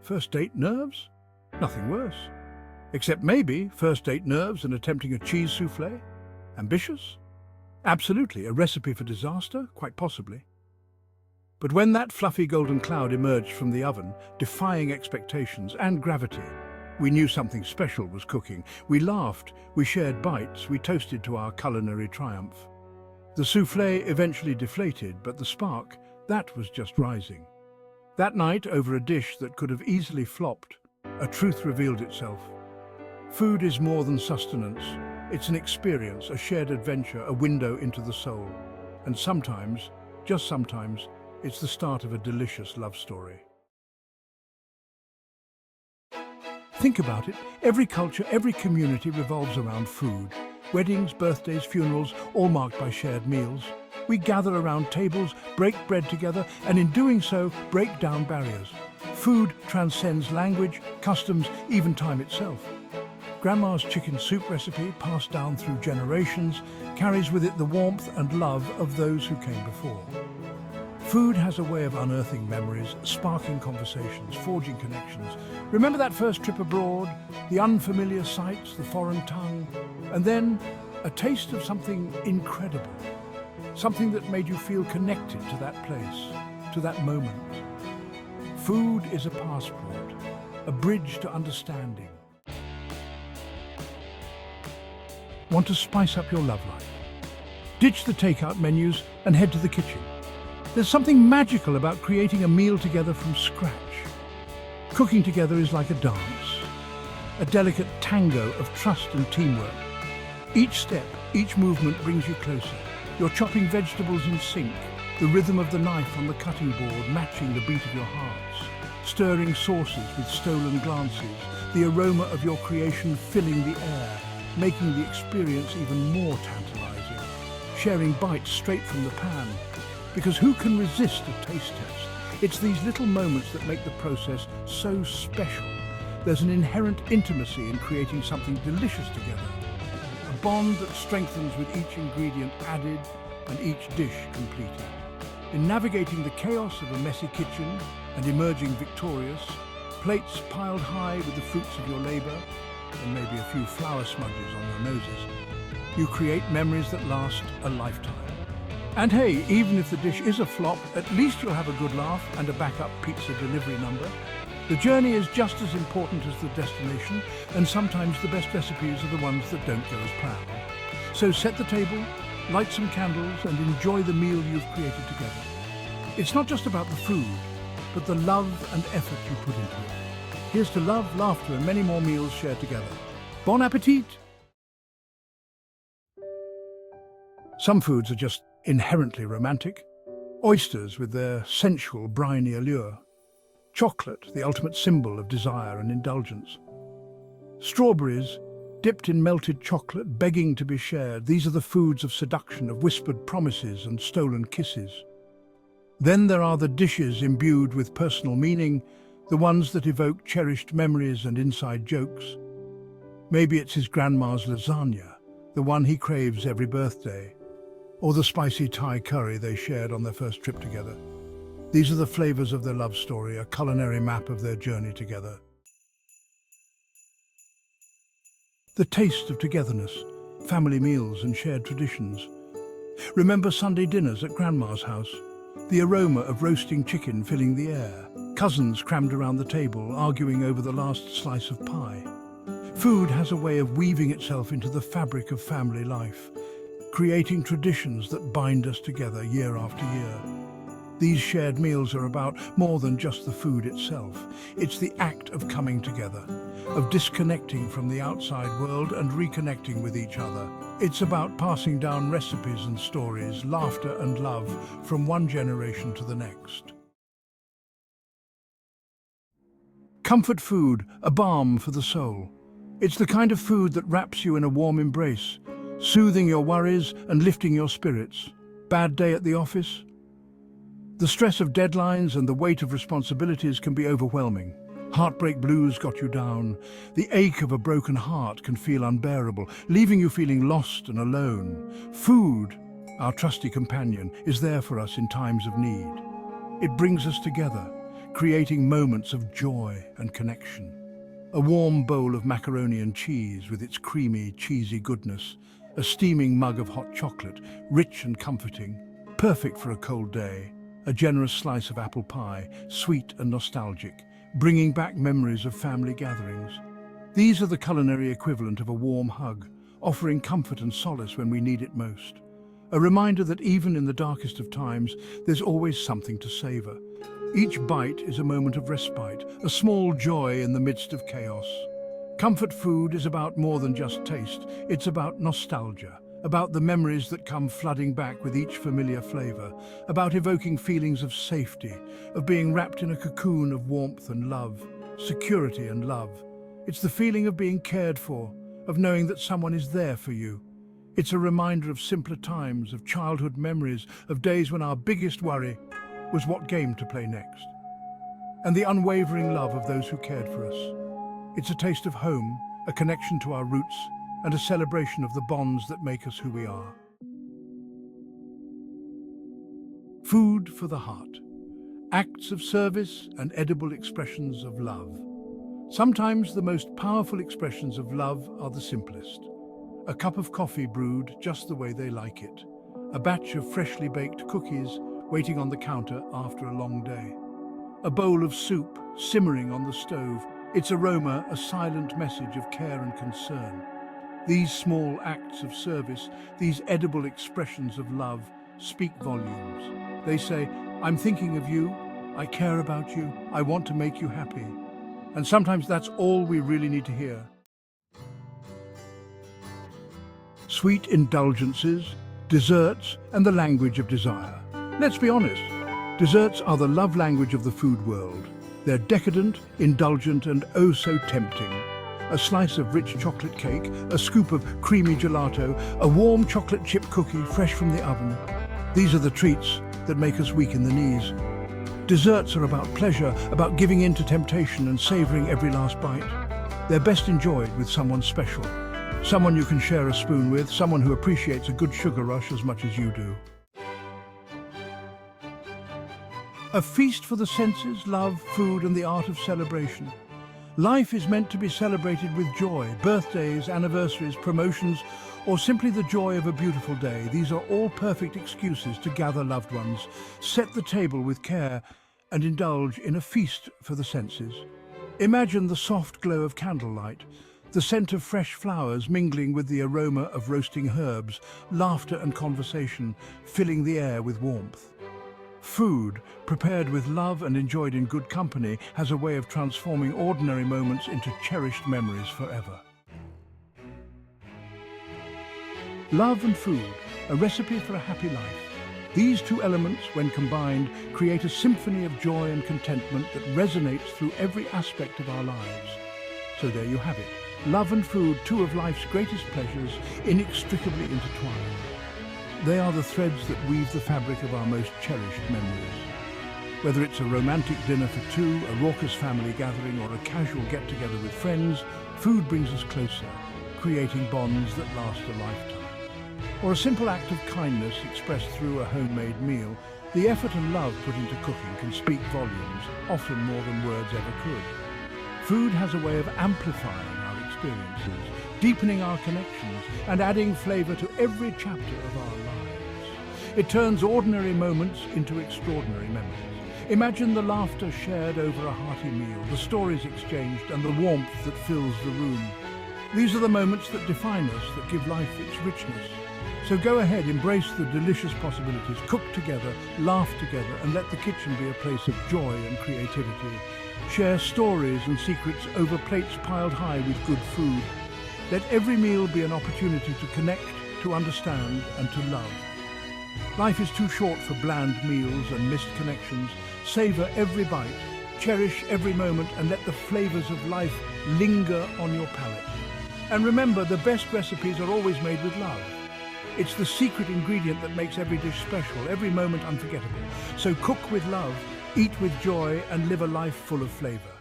First date nerves? Nothing worse. Except maybe first date nerves and attempting a cheese soufflé? Ambitious? Absolutely. A recipe for disaster? Quite possibly. But when that fluffy golden cloud emerged from the oven, defying expectations and gravity, we knew something special was cooking. We laughed, we shared bites, we toasted to our culinary triumph. The soufflé eventually deflated, but the spark, that was just rising. That night, over a dish that could have easily flopped, a truth revealed itself. Food is more than sustenance. It's an experience, a shared adventure, a window into the soul. And sometimes, just sometimes, it's the start of a delicious love story. Think about it. Every culture, every community revolves around food. Weddings, birthdays, funerals, all marked by shared meals. We gather around tables, break bread together, and in doing so, break down barriers. Food transcends language, customs, even time itself. Grandma's chicken soup recipe, passed down through generations, carries with it the warmth and love of those who came before. Food has a way of unearthing memories, sparking conversations, forging connections. Remember that first trip abroad, the unfamiliar sights, the foreign tongue, and then a taste of something incredible, something that made you feel connected to that place, to that moment. Food is a passport, a bridge to understanding. Want to spice up your love life? Ditch the takeout menus and head to the kitchen. There's something magical about creating a meal together from scratch. Cooking together is like a dance, a delicate tango of trust and teamwork. Each step, each movement brings you closer. You're chopping vegetables in sync, the rhythm of the knife on the cutting board matching the beat of your hearts. Stirring sauces with stolen glances, the aroma of your creation filling the air, making the experience even more tantalizing. Sharing bites straight from the pan, because who can resist a taste test? It's these little moments that make the process so special. There's an inherent intimacy in creating something delicious together. A bond that strengthens with each ingredient added and each dish completed. In navigating the chaos of a messy kitchen and emerging victorious, plates piled high with the fruits of your labor, and maybe a few flour smudges on your noses, you create memories that last a lifetime. And hey, even if the dish is a flop, at least you'll have a good laugh and a backup pizza delivery number. The journey is just as important as the destination, and sometimes the best recipes are the ones that don't go as planned. So set the table, light some candles, and enjoy the meal you've created together. It's not just about the food, but the love and effort you put into it. Here's to love, laughter, and many more meals shared together. Bon appetit! Some foods are just inherently romantic. Oysters with their sensual, briny allure. Chocolate, the ultimate symbol of desire and indulgence. Strawberries, dipped in melted chocolate, begging to be shared. These are the foods of seduction, of whispered promises and stolen kisses. Then there are the dishes imbued with personal meaning, the ones that evoke cherished memories and inside jokes. Maybe it's his grandma's lasagna, the one he craves every birthday, or the spicy Thai curry they shared on their first trip together. These are the flavors of their love story, a culinary map of their journey together. The taste of togetherness, family meals and shared traditions. Remember Sunday dinners at Grandma's house? The aroma of roasting chicken filling the air. Cousins crammed around the table, arguing over the last slice of pie. Food has a way of weaving itself into the fabric of family life, creating traditions that bind us together year after year. These shared meals are about more than just the food itself. It's the act of coming together, of disconnecting from the outside world and reconnecting with each other. It's about passing down recipes and stories, laughter and love from one generation to the next. Comfort food, a balm for the soul. It's the kind of food that wraps you in a warm embrace, soothing your worries and lifting your spirits. Bad day at the office? The stress of deadlines and the weight of responsibilities can be overwhelming. Heartbreak blues got you down. The ache of a broken heart can feel unbearable, leaving you feeling lost and alone. Food, our trusty companion, is there for us in times of need. It brings us together, creating moments of joy and connection. A warm bowl of macaroni and cheese with its creamy, cheesy goodness, a steaming mug of hot chocolate, rich and comforting, perfect for a cold day, a generous slice of apple pie, sweet and nostalgic, bringing back memories of family gatherings. These are the culinary equivalent of a warm hug, offering comfort and solace when we need it most. A reminder that even in the darkest of times, there's always something to savor. Each bite is a moment of respite, a small joy in the midst of chaos. Comfort food is about more than just taste. It's about nostalgia, about the memories that come flooding back with each familiar flavor, about evoking feelings of safety, of being wrapped in a cocoon of warmth and love, security and love. It's the feeling of being cared for, of knowing that someone is there for you. It's a reminder of simpler times, of childhood memories, of days when our biggest worry was what game to play next. And the unwavering love of those who cared for us. It's a taste of home, a connection to our roots, and a celebration of the bonds that make us who we are. Food for the heart. Acts of service and edible expressions of love. Sometimes the most powerful expressions of love are the simplest. A cup of coffee brewed just the way they like it. A batch of freshly baked cookies waiting on the counter after a long day. A bowl of soup simmering on the stove, its aroma a silent message of care and concern. These small acts of service, these edible expressions of love, speak volumes. They say, I'm thinking of you, I care about you, I want to make you happy. And sometimes that's all we really need to hear. Sweet indulgences, desserts, and the language of desire. Let's be honest, desserts are the love language of the food world. They're decadent, indulgent, and oh so tempting. A slice of rich chocolate cake, a scoop of creamy gelato, a warm chocolate chip cookie fresh from the oven. These are the treats that make us weak in the knees. Desserts are about pleasure, about giving in to temptation and savoring every last bite. They're best enjoyed with someone special. Someone you can share a spoon with, someone who appreciates a good sugar rush as much as you do. A feast for the senses, love, food, and the art of celebration. Life is meant to be celebrated with joy, birthdays, anniversaries, promotions, or simply the joy of a beautiful day. These are all perfect excuses to gather loved ones, set the table with care, and indulge in a feast for the senses. Imagine the soft glow of candlelight, the scent of fresh flowers mingling with the aroma of roasting herbs, laughter and conversation filling the air with warmth. Food, prepared with love and enjoyed in good company, has a way of transforming ordinary moments into cherished memories forever. Love and food, a recipe for a happy life. These two elements, when combined, create a symphony of joy and contentment that resonates through every aspect of our lives. So there you have it. Love and food, two of life's greatest pleasures, inextricably intertwined. They are the threads that weave the fabric of our most cherished memories. Whether it's a romantic dinner for two, a raucous family gathering, or a casual get-together with friends, food brings us closer, creating bonds that last a lifetime. Or a simple act of kindness expressed through a homemade meal, the effort and love put into cooking can speak volumes, often more than words ever could. Food has a way of amplifying our experiences, deepening our connections, and adding flavor to every chapter of our lives. It turns ordinary moments into extraordinary memories. Imagine the laughter shared over a hearty meal, the stories exchanged, and the warmth that fills the room. These are the moments that define us, that give life its richness. So go ahead, embrace the delicious possibilities, cook together, laugh together, and let the kitchen be a place of joy and creativity. Share stories and secrets over plates piled high with good food. Let every meal be an opportunity to connect, to understand, and to love. Life is too short for bland meals and missed connections. Savor every bite, cherish every moment, and let the flavors of life linger on your palate. And remember, the best recipes are always made with love. It's the secret ingredient that makes every dish special, every moment unforgettable. So cook with love, eat with joy, and live a life full of flavor.